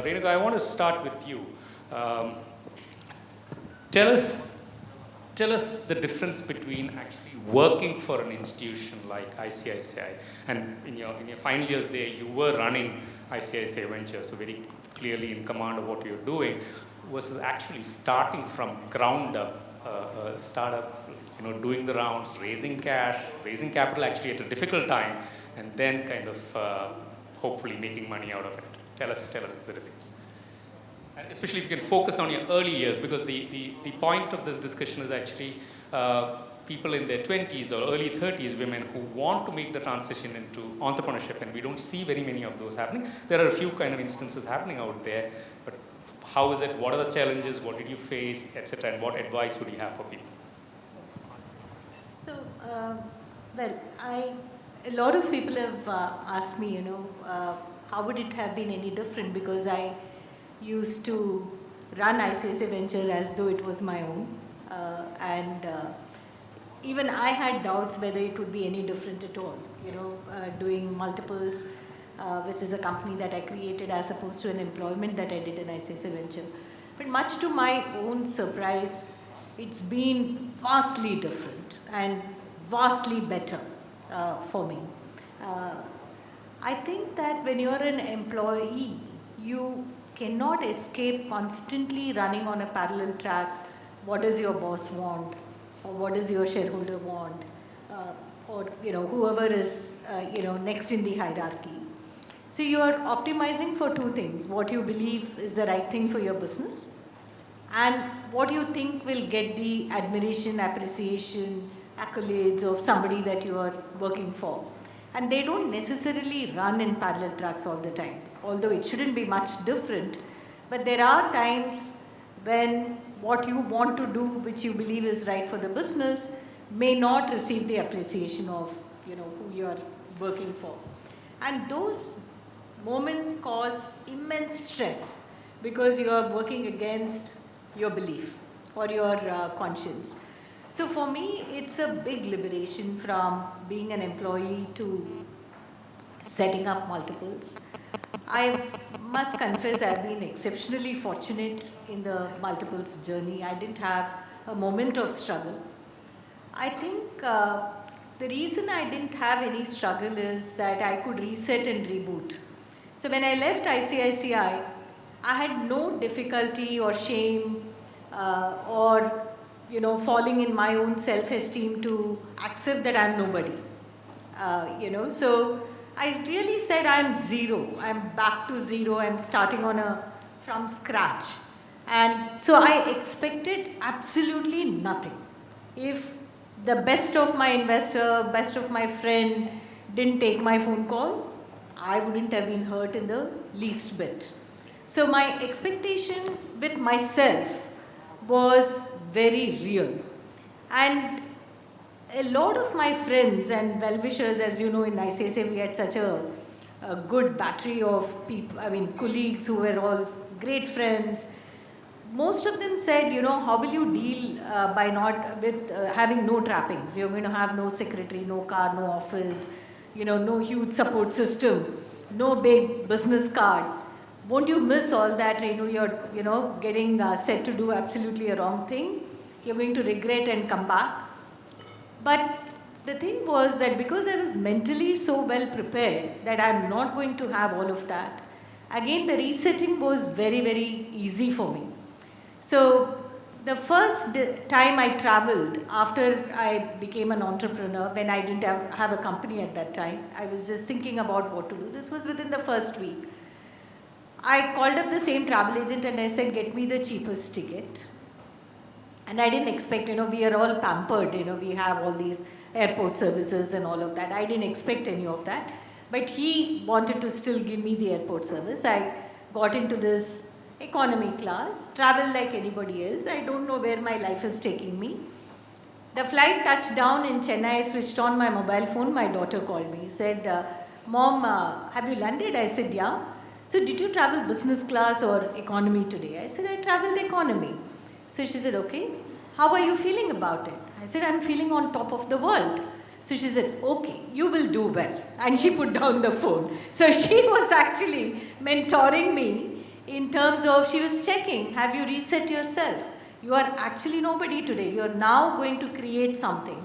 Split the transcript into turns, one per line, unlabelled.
Renuka, I want to start with you. Um, tell us, tell us the difference between actually working for an institution like ICICI, and in your final years there, you were running ICICI Ventures, so very clearly in command of what you're doing, versus actually starting from ground up, startup, doing the rounds, raising cash, raising capital actually at a difficult time, and then kind of hopefully making money out of it. Tell us the difference. And especially if you can focus on your early years, because the point of this discussion is actually people in their 20s or early 30s, women who want to make the transition into entrepreneurship, and we don't see very many of those happening. There are a few kind of instances happening out there, but how is it? What are the challenges? What did you face, etc.? And what advice would you have for people?
So, well, a lot of people have asked me, how would it have been any different? Because I used to run ICICI Venture as though it was my own. And even I had doubts whether it would be any different at all. Doing multiples, which is a company that I created as opposed to an employment that I did in ICICI Venture. But much to my own surprise, it's been vastly different and vastly better for me. I think that when you're an employee, you cannot escape constantly running on a parallel track. What does your boss want? Or what does your shareholder want? Or whoever is next in the hierarchy. So you are optimizing for two things: what you believe is the right thing for your business, and what you think will get the admiration, appreciation, accolades of somebody that you are working for. And they don't necessarily run in parallel tracks all the time, although it shouldn't be much different. But there are times when what you want to do, which you believe is right for the business, may not receive the appreciation of who you are working for. And those moments cause immense stress because you are working against your belief or your conscience. So for me, it's a big liberation from being an employee to setting up multiples. I must confess I've been exceptionally fortunate in the multiples journey. I didn't have a moment of struggle. I think the reason I didn't have any struggle is that I could reset and reboot. So when I left ICICI, I had no difficulty or shame or falling in my own self-esteem to accept that I'm nobody. So I really said I'm zero. I'm back to zero. I'm starting from scratch. And so I expected absolutely nothing. If the best of my investor, best of my friend didn't take my phone call, I wouldn't have been hurt in the least bit. So my expectation with myself was very real. And a lot of my friends and well-wishers, as you know, in ICICI, we had such a good battery of people, colleagues who were all great friends. Most of them said, how will you deal with having no trappings? You're going to have no secretary, no car, no office, no huge support system, no big business card. Won't you miss all that? You're getting set to do absolutely a wrong thing. You're going to regret and come back. But the thing was that because I was mentally so well prepared that I'm not going to have all of that, again the resetting was very, very easy for me. So the first time I traveled after I became an entrepreneur, when I didn't have a company at that time, I was just thinking about what to do. This was within the first week. I called up the same travel agent and I said, get me the cheapest ticket. And I didn't expect, we are all pampered, we have all these airport services and all of that. I didn't expect any of that. But he wanted to still give me the airport service. I got into this economy class, travel like anybody else. I don't know where my life is taking me. The flight touched down in Chennai. I switched on my mobile phone. My daughter called me. Said, Mom, have you landed? I said, yeah. So did you travel business class or economy today? I said, I traveled economy. So she said, okay, how are you feeling about it? I said, I'm feeling on top of the world. So she said, okay, you will do well. And she put down the phone. So she was actually mentoring me in terms of she was checking, have you reset yourself? You are actually nobody today. You are now going to create something.